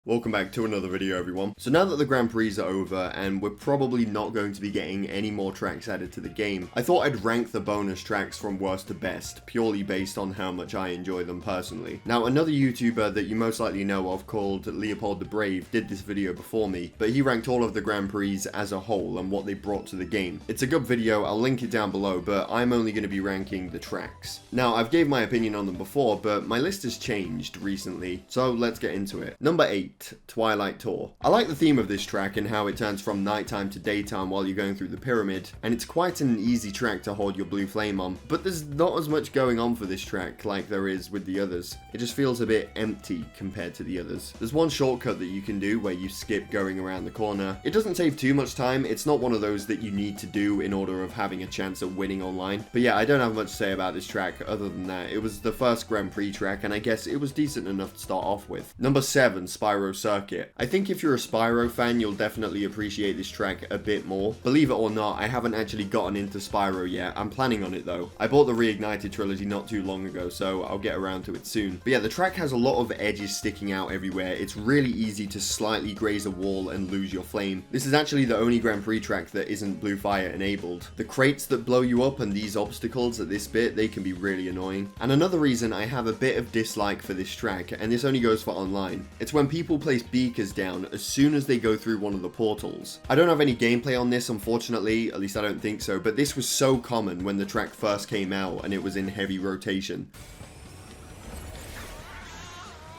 Welcome back to another video, everyone. So now that the Grand Prix are over and we're probably not going to be getting any more tracks added to the game, I thought I'd rank the bonus tracks from worst to best, purely based on how much I enjoy them personally. Now, another YouTuber that you most likely know of called Leopold the Brave did this video before me, but he ranked all of the Grand Prix as a whole and what they brought to the game. It's a good video, I'll link it down below, but I'm only going to be ranking the tracks. Now, I've gave my opinion on them before, but my list has changed recently, so let's get into it. Number 8. Twilight Tour. I like the theme of this track and how it turns from nighttime to daytime while you're going through the pyramid, and it's quite an easy track to hold your blue flame on, but there's not as much going on for this track like there is with the others. It just feels a bit empty compared to the others. There's one shortcut that you can do where you skip going around the corner. It doesn't save too much time, it's not one of those that you need to do in order of having a chance at winning online. But yeah, I don't have much to say about this track other than that. It was the first Grand Prix track and I guess it was decent enough to start off with. Number 7, Spyro Circuit. I think if you're a Spyro fan, you'll definitely appreciate this track a bit more. Believe it or not, I haven't actually gotten into Spyro yet. I'm planning on it though. I bought the Reignited trilogy not too long ago, so I'll get around to it soon. But yeah, the track has a lot of edges sticking out everywhere. It's really easy to slightly graze a wall and lose your flame. This is actually the only Grand Prix track that isn't Blue Fire enabled. The crates that blow you up and these obstacles at this bit, they can be really annoying. And another reason I have a bit of dislike for this track, and this only goes for online, it's when people place beakers down as soon as they go through one of the portals. I don't have any gameplay on this, unfortunately, at least I don't think so, but this was so common when the track first came out and it was in heavy rotation.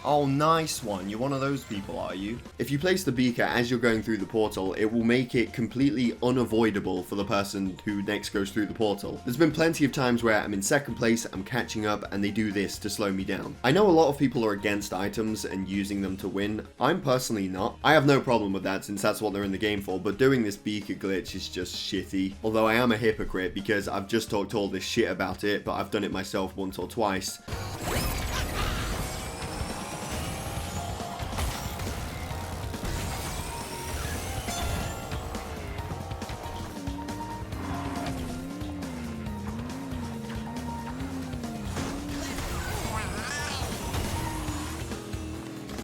Oh, nice one. You're one of those people, are you? If you place the beaker as you're going through the portal, it will make it completely unavoidable for the person who next goes through the portal. There's been plenty of times where I'm in second place, I'm catching up, and they do this to slow me down. I know a lot of people are against items and using them to win. I'm personally not. I have no problem with that since that's what they're in the game for, but doing this beaker glitch is just shitty. Although I am a hypocrite because I've just talked all this shit about it, but I've done it myself once or twice.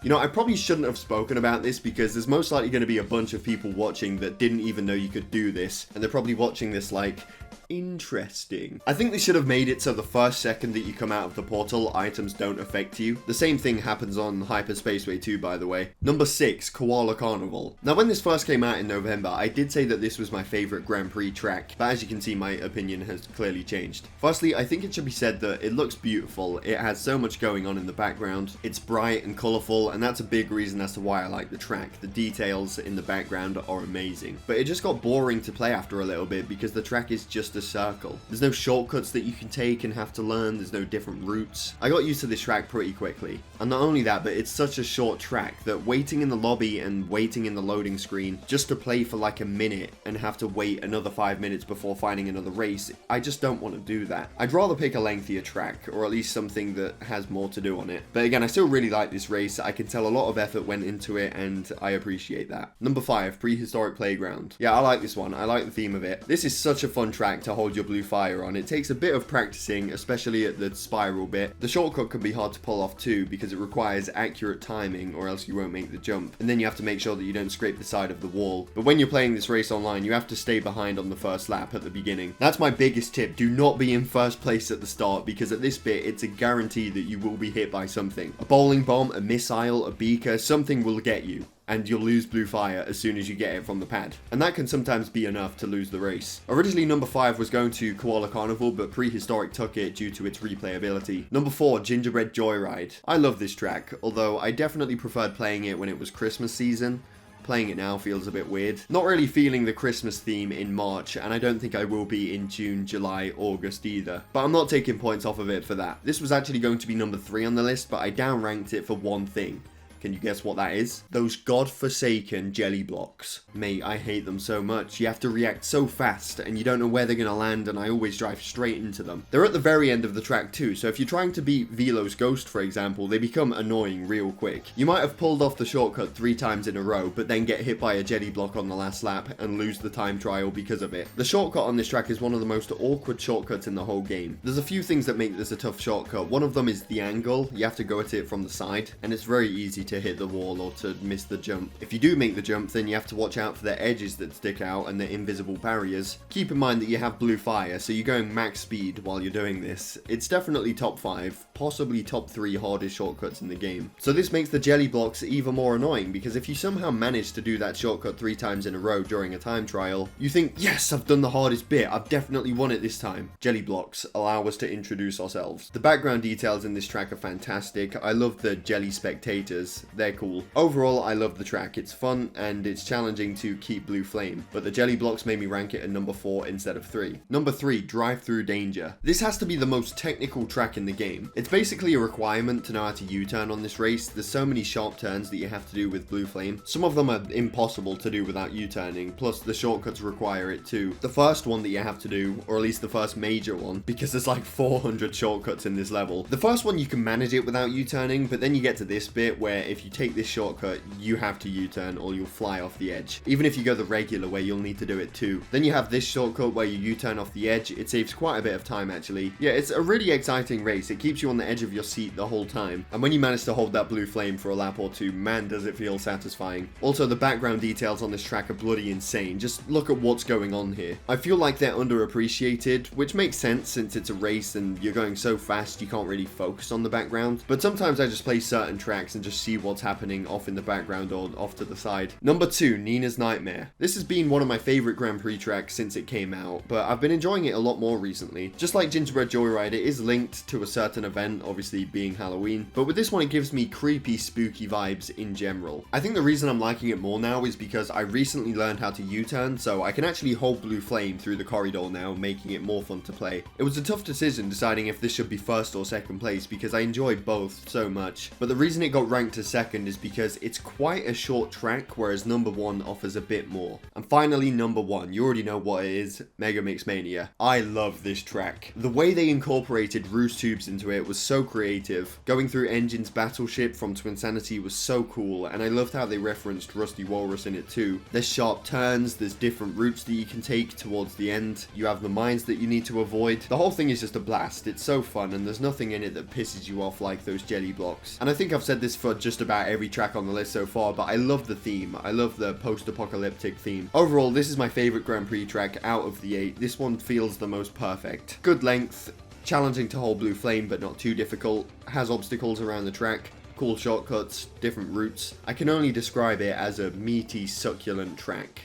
You know, I probably shouldn't have spoken about this because there's most likely going to be a bunch of people watching that didn't even know you could do this, and they're probably watching this like, interesting. I think they should have made it so the first second that you come out of the portal, items don't affect you. The same thing happens on Hyperspaceway 2, by the way. Number 6, Koala Carnival. Now, when this first came out in November, I did say that this was my favorite Grand Prix track, but as you can see, my opinion has clearly changed. Firstly, I think it should be said that it looks beautiful. It has so much going on in the background. It's bright and colorful, and that's a big reason as to why I like the track. The details in the background are amazing. But it just got boring to play after a little bit because the track is just a circle. There's no shortcuts that you can take and have to learn. There's no different routes. I got used to this track pretty quickly. And not only that, but it's such a short track that waiting in the lobby and waiting in the loading screen just to play for like a minute and have to wait another 5 minutes before finding another race, I just don't want to do that. I'd rather pick a lengthier track, or at least something that has more to do on it. But again, I still really like this race. I can tell a lot of effort went into it and I appreciate that. Number 5, Prehistoric Playground. Yeah, I like this one. I like the theme of it. This is such a fun track to hold your blue fire on. It takes a bit of practicing, especially at the spiral bit. The shortcut can be hard to pull off too because it requires accurate timing or else you won't make the jump. And then you have to make sure that you don't scrape the side of the wall. But when you're playing this race online, you have to stay behind on the first lap at the beginning. That's my biggest tip. Do not be in first place at the start because at this bit, it's a guarantee that you will be hit by something. A bowling bomb, a missile, a beaker, something will get you. And you'll lose blue fire as soon as you get it from the pad. And that can sometimes be enough to lose the race. Originally, number 5 was going to Koala Carnival, but Prehistoric took it due to its replayability. Number 4, Gingerbread Joyride. I love this track, although I definitely preferred playing it when it was Christmas season. Playing it now feels a bit weird. Not really feeling the Christmas theme in March, and I don't think I will be in June, July, August either. But I'm not taking points off of it for that. This was actually going to be number 3 on the list, but I downranked it for one thing. Can you guess what that is? Those godforsaken jelly blocks. Mate, I hate them so much. You have to react so fast and you don't know where they're going to land and I always drive straight into them. They're at the very end of the track too, so if you're trying to beat Velo's Ghost, for example, they become annoying real quick. You might have pulled off the shortcut 3 times in a row, but then get hit by a jelly block on the last lap and lose the time trial because of it. The shortcut on this track is one of the most awkward shortcuts in the whole game. There's a few things that make this a tough shortcut. One of them is the angle. You have to go at it from the side, and it's very easy to to hit the wall or to miss the jump. If you do make the jump, then you have to watch out for the edges that stick out and the invisible barriers. Keep in mind that you have blue fire, so you're going max speed while you're doing this. It's definitely top 5, possibly top 3 hardest shortcuts in the game. So this makes the jelly blocks even more annoying, because if you somehow manage to do that shortcut 3 times in a row during a time trial, you think, yes, I've done the hardest bit, I've definitely won it this time. Jelly blocks allow us to introduce ourselves. The background details in this track are fantastic. I love the jelly spectators, they're cool. Overall, I love the track. It's fun and it's challenging to keep blue flame, but the jelly blocks made me rank it at number 4 instead of 3. Number 3, Drive Through Danger. This has to be the most technical track in the game. It's basically a requirement to know how to U-turn on this race. There's so many sharp turns that you have to do with blue flame. Some of them are impossible to do without U-turning, plus the shortcuts require it too. The first one that you have to do, or at least the first major one, because there's like 400 shortcuts in this level. The first one you can manage it without U-turning, but then you get to this bit where if you take this shortcut, you have to U-turn or you'll fly off the edge. Even if you go the regular way, you'll need to do it too. Then you have this shortcut where you U-turn off the edge. It saves quite a bit of time actually. Yeah, it's a really exciting race. It keeps you on the edge of your seat the whole time. And when you manage to hold that blue flame for a lap or two, man does it feel satisfying. Also, the background details on this track are bloody insane. Just look at what's going on here. I feel like they're underappreciated, which makes sense since it's a race and you're going so fast you can't really focus on the background. But sometimes I just play certain tracks and just see what's happening off in the background or off to the side. Number 2, Nina's Nightmare. This has been one of my favorite Grand Prix tracks since it came out, but I've been enjoying it a lot more recently. Just like Gingerbread Joyride, it is linked to a certain event, obviously being Halloween, but with this one it gives me creepy, spooky vibes in general. I think the reason I'm liking it more now is because I recently learned how to U-turn, so I can actually hold blue flame through the corridor now, making it more fun to play. It was a tough decision deciding if this should be first or second place because I enjoy both so much, but the reason it got ranked as second is because it's quite a short track, whereas number 1 offers a bit more. And finally, number 1, you already know what it is, Megamix Mania. I love this track. The way they incorporated roost tubes into it was so creative. Going through Engine's battleship from Twinsanity was so cool, and I loved how they referenced Rusty Walrus in it too. There's sharp turns, there's different routes that you can take towards the end, you have the mines that you need to avoid. The whole thing is just a blast. It's so fun and there's nothing in it that pisses you off like those jelly blocks. And I think I've said this for just about every track on the list so far, but I love the theme. I love the post-apocalyptic theme. Overall, this is my favorite Grand Prix track out of the 8. This one feels the most perfect. Good length, challenging to hold blue flame but not too difficult, has obstacles around the track, cool shortcuts, different routes. I can only describe it as a meaty, succulent track.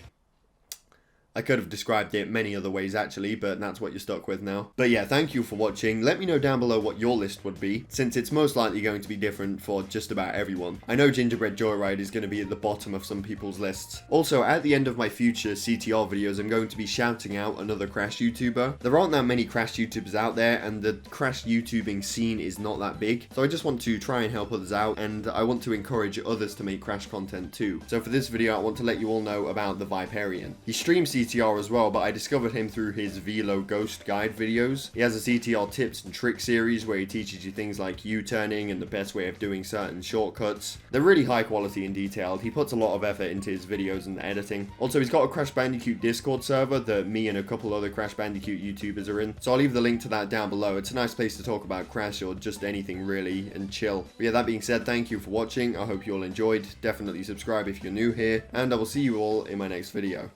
I could have described it many other ways actually, but that's what you're stuck with now. But yeah, thank you for watching. Let me know down below what your list would be, since it's most likely going to be different for just about everyone. I know Gingerbread Joyride is going to be at the bottom of some people's lists. Also, at the end of my future CTR videos, I'm going to be shouting out another Crash YouTuber. There aren't that many Crash YouTubers out there, and the Crash YouTubing scene is not that big, so I just want to try and help others out, and I want to encourage others to make Crash content too. So for this video, I want to let you all know about the Viperian. He streams CTR as well, but I discovered him through his Velo Ghost Guide videos. He has a CTR tips and tricks series where he teaches you things like U-turning and the best way of doing certain shortcuts. They're really high quality and detailed. He puts a lot of effort into his videos and editing. Also, he's got a Crash Bandicoot Discord server that me and a couple other Crash Bandicoot YouTubers are in, so I'll leave the link to that down below. It's a nice place to talk about Crash or just anything really and chill. But yeah, that being said, thank you for watching. I hope you all enjoyed. Definitely subscribe if you're new here, and I will see you all in my next video.